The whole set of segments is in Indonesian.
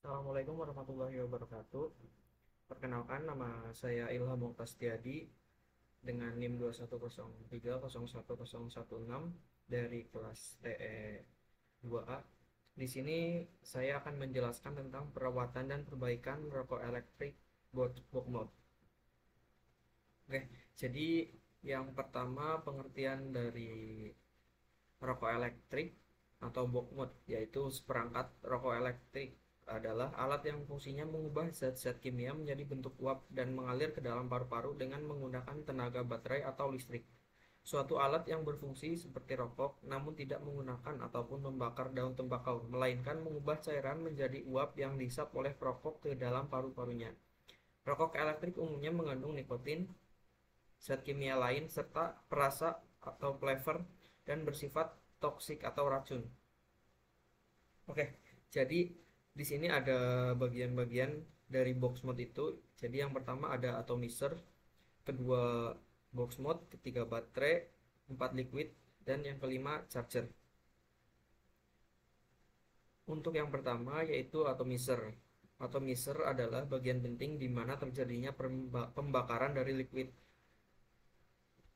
Assalamualaikum warahmatullahi wabarakatuh. Perkenalkan, nama saya Ilham Mukhtastiadi dengan NIM 210303016 dari kelas TE 2A. Di sini saya akan menjelaskan tentang perawatan dan perbaikan rokok elektrik box mode. Oke, jadi yang pertama pengertian dari rokok elektrik atau box mode, yaitu seperangkat rokok elektrik adalah alat yang fungsinya mengubah zat-zat kimia menjadi bentuk uap dan mengalir ke dalam paru-paru dengan menggunakan tenaga baterai atau listrik. Suatu alat yang berfungsi seperti rokok namun tidak menggunakan ataupun membakar daun tembakau, melainkan mengubah cairan menjadi uap yang dihisap oleh perokok ke dalam paru-parunya. Rokok elektrik umumnya mengandung nikotin, zat kimia lain, serta perasa atau flavor dan bersifat toksik atau racun. Oke, jadi di sini ada bagian-bagian dari box mode itu. Jadi yang pertama ada atomizer, kedua box mode, ketiga baterai, empat liquid, dan yang kelima charger. Untuk yang pertama yaitu atomizer. Atomizer adalah bagian penting di mana terjadinya pembakaran dari liquid.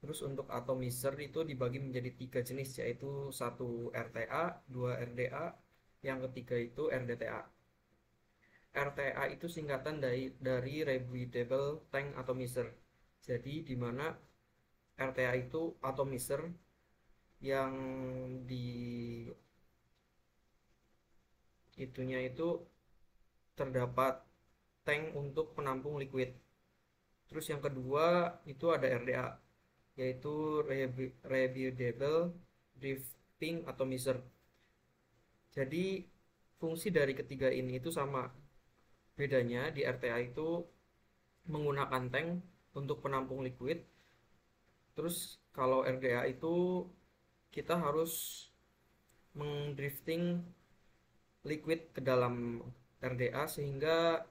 Terus untuk atomizer itu dibagi menjadi tiga jenis, yaitu satu RTA, dua RDA, yang ketiga itu RDTA. RTA itu singkatan dari Repeatable Tank Atomizer. Jadi di mana RTA itu atomizer yang di itunya itu terdapat tank untuk penampung liquid. Terus yang kedua itu ada RDA, yaitu Repeatable Drifting Atomizer. Jadi fungsi dari ketiga ini itu sama. Bedanya di RTA itu menggunakan tank untuk penampung liquid. Terus kalau RDA itu kita harus mengdrifting liquid ke dalam RDA sehingga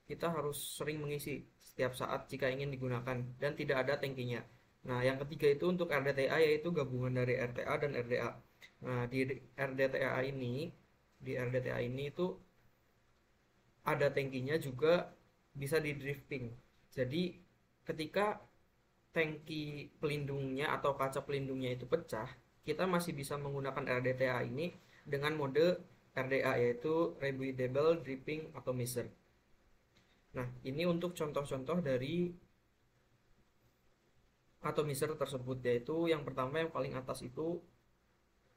kita harus sering mengisi setiap saat jika ingin digunakan dan tidak ada tangkinya. Nah, yang ketiga itu untuk RDTA, yaitu gabungan dari RTA dan RDA. Nah, RDTA ini di RDTA ini itu ada tangkinya juga, bisa di drifting. Jadi ketika tangki pelindungnya atau kaca pelindungnya itu pecah, kita masih bisa menggunakan RDTA ini dengan mode RDA, yaitu Rebuildable Dripping Atomizer. Nah, ini untuk contoh-contoh dari atomizer tersebut, yaitu yang pertama yang paling atas itu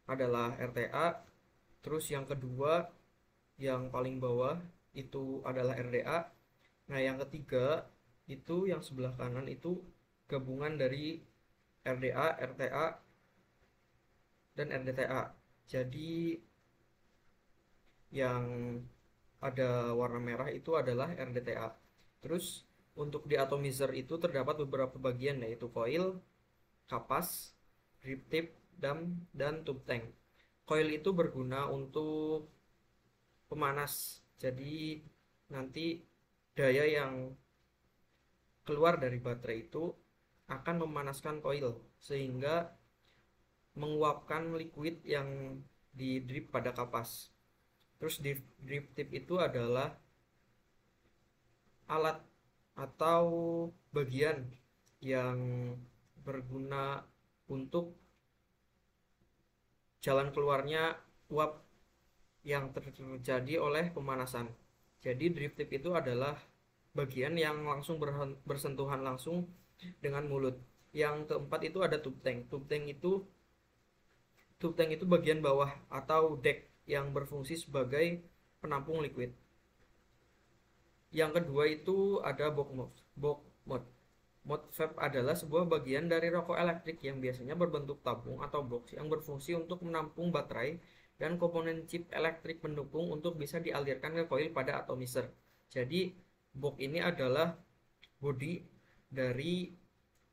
adalah RTA, terus yang kedua yang paling bawah itu adalah RDA. Nah, yang ketiga itu yang sebelah kanan itu gabungan dari RDA, RTA, dan RDTA. Jadi yang ada warna merah itu adalah RDTA. Terus untuk di atomizer itu terdapat beberapa bagian, yaitu coil, kapas, grip tip, dam, dan tube tank. Coil itu berguna untuk pemanas. Jadi nanti daya yang keluar dari baterai itu akan memanaskan coil sehingga menguapkan liquid yang di drip pada kapas. Terus drip tip itu adalah alat atau bagian yang berguna untuk jalan keluarnya uap yang terjadi oleh pemanasan. Jadi drip tip itu adalah bagian yang langsung bersentuhan langsung dengan mulut. Yang keempat itu ada tube tank. Tube tank itu bagian bawah atau deck yang berfungsi sebagai penampung liquid. Yang kedua itu ada box mode. Box mode. Mode vape adalah sebuah bagian dari rokok elektrik yang biasanya berbentuk tabung atau box yang berfungsi untuk menampung baterai dan komponen chip elektrik pendukung untuk bisa dialirkan ke koil pada atomizer. Jadi box ini adalah body dari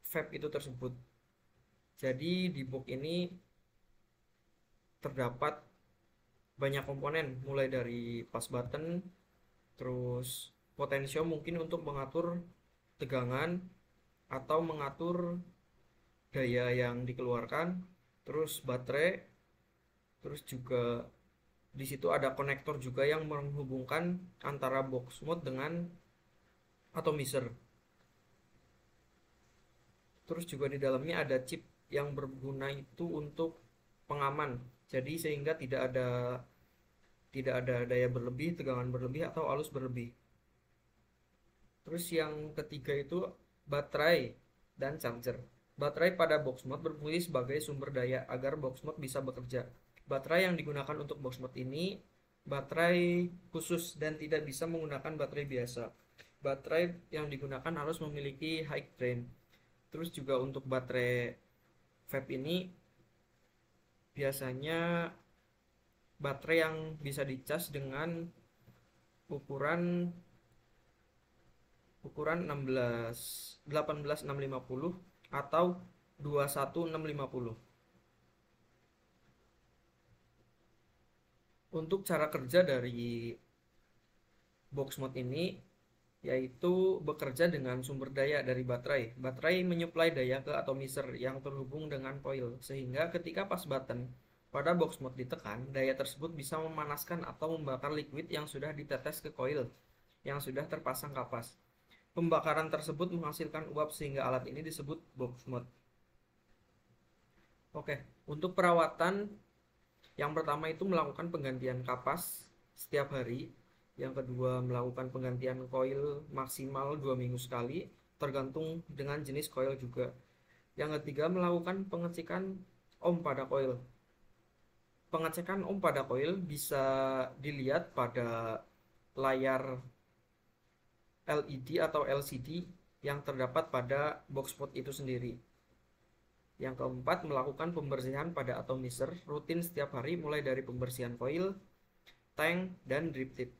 vape itu tersebut. Jadi di box ini terdapat banyak komponen, mulai dari pas button, terus potensio mungkin untuk mengatur tegangan atau mengatur daya yang dikeluarkan, terus baterai, terus juga Di situ ada konektor juga yang menghubungkan antara box mode dengan atomizer. Terus juga di dalamnya ada chip yang berguna itu untuk pengaman. Jadi sehingga tidak ada daya berlebih, tegangan berlebih atau arus berlebih. Terus yang ketiga itu baterai dan charger. Baterai pada box mode berfungsi sebagai sumber daya agar box mode bisa bekerja. Baterai yang digunakan untuk box mode ini baterai khusus dan tidak bisa menggunakan baterai biasa. Baterai yang digunakan harus memiliki high drain. Terus juga untuk baterai vape ini biasanya baterai yang bisa dicas dengan ukuran ukuran 16 18650 atau 21650. Untuk cara kerja dari box mode ini yaitu bekerja dengan sumber daya dari baterai. Baterai menyuplai daya ke atomizer yang terhubung dengan coil, sehingga ketika pas button pada box mode ditekan, daya tersebut bisa memanaskan atau membakar liquid yang sudah ditetes ke coil yang sudah terpasang kapas. Pembakaran tersebut menghasilkan uap sehingga alat ini disebut box mode. Oke, untuk perawatan yang pertama itu melakukan penggantian kapas setiap hari. Yang kedua melakukan penggantian koil maksimal 2 minggu sekali, tergantung dengan jenis koil juga. Yang ketiga melakukan pengecekan ohm pada koil. Pengecekan ohm pada koil bisa dilihat pada layar LED atau LCD yang terdapat pada box mode itu sendiri. Yang keempat, melakukan pembersihan pada atomizer rutin setiap hari mulai dari pembersihan koil, tank, dan drip tip.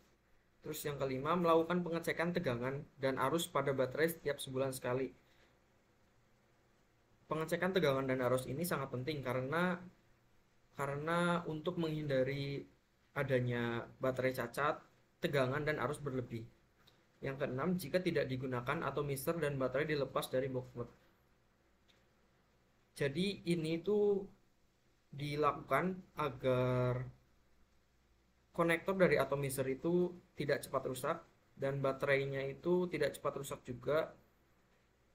Terus yang kelima, melakukan pengecekan tegangan dan arus pada baterai setiap sebulan sekali. Pengecekan tegangan dan arus ini sangat penting karena untuk menghindari adanya baterai cacat, tegangan dan arus berlebih. Yang keenam, jika tidak digunakan atomizer dan baterai dilepas dari box mode. Jadi ini tuh dilakukan agar konektor dari atomizer itu tidak cepat rusak dan baterainya itu tidak cepat rusak juga.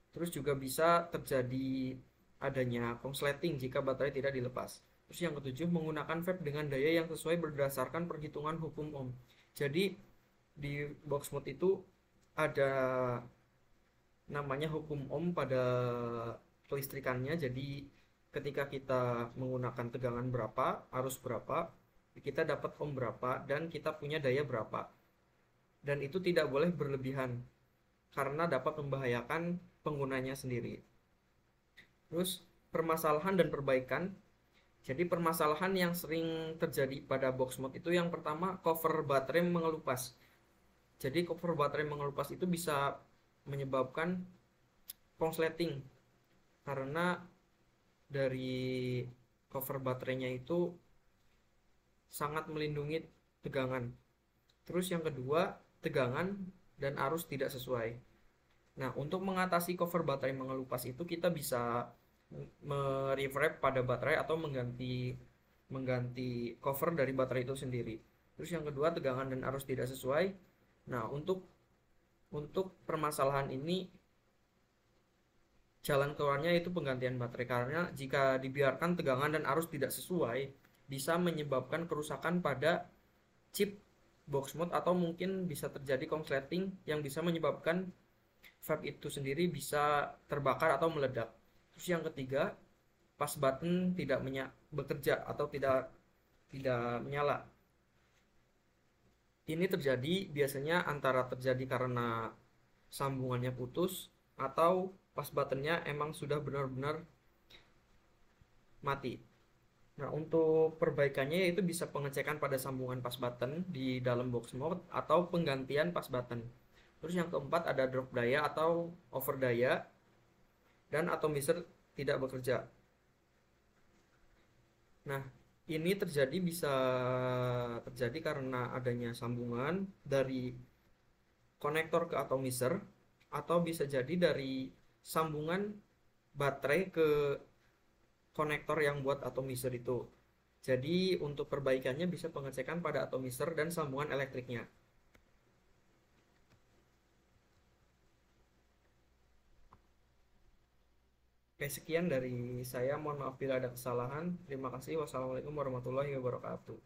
Terus juga bisa terjadi adanya konsleting jika baterai tidak dilepas. Terus yang ketujuh, menggunakan vape dengan daya yang sesuai berdasarkan perhitungan hukum ohm. Jadi di box mode itu ada namanya hukum ohm pada kelistrikannya. Jadi ketika kita menggunakan tegangan berapa, arus berapa, kita dapat ohm berapa, dan kita punya daya berapa. Dan itu tidak boleh berlebihan karena dapat membahayakan penggunanya sendiri. Terus permasalahan dan perbaikan. Jadi permasalahan yang sering terjadi pada box mode itu yang pertama, cover baterai mengelupas. Jadi cover baterai mengelupas itu bisa menyebabkan konsleting karena dari cover baterainya itu sangat melindungi tegangan. Terus yang kedua, tegangan dan arus tidak sesuai. Nah, untuk mengatasi cover baterai mengelupas itu kita bisa mereframe pada baterai atau mengganti cover dari baterai itu sendiri. Terus yang kedua, tegangan dan arus tidak sesuai. Nah, untuk permasalahan ini jalan keluarnya itu penggantian baterai, karena jika dibiarkan tegangan dan arus tidak sesuai bisa menyebabkan kerusakan pada chip box mode atau mungkin bisa terjadi konsleting yang bisa menyebabkan vape itu sendiri bisa terbakar atau meledak. Terus yang ketiga, pas button tidak bekerja atau tidak menyala. Ini terjadi biasanya antara terjadi karena sambungannya putus atau pas buttonnya emang sudah benar-benar mati. Nah, untuk perbaikannya yaitu bisa pengecekan pada sambungan pas button di dalam box mode atau penggantian pas button. Terus yang keempat ada drop daya atau over daya dan atomizer tidak bekerja. Nah, ini bisa terjadi karena adanya sambungan dari konektor ke atomizer atau bisa jadi dari sambungan baterai ke konektor yang buat atomizer itu. Jadi untuk perbaikannya bisa pengecekan pada atomizer dan sambungan elektriknya. Oke, sekian dari saya. Mohon maaf bila ada kesalahan. Terima kasih. Wassalamualaikum warahmatullahi wabarakatuh.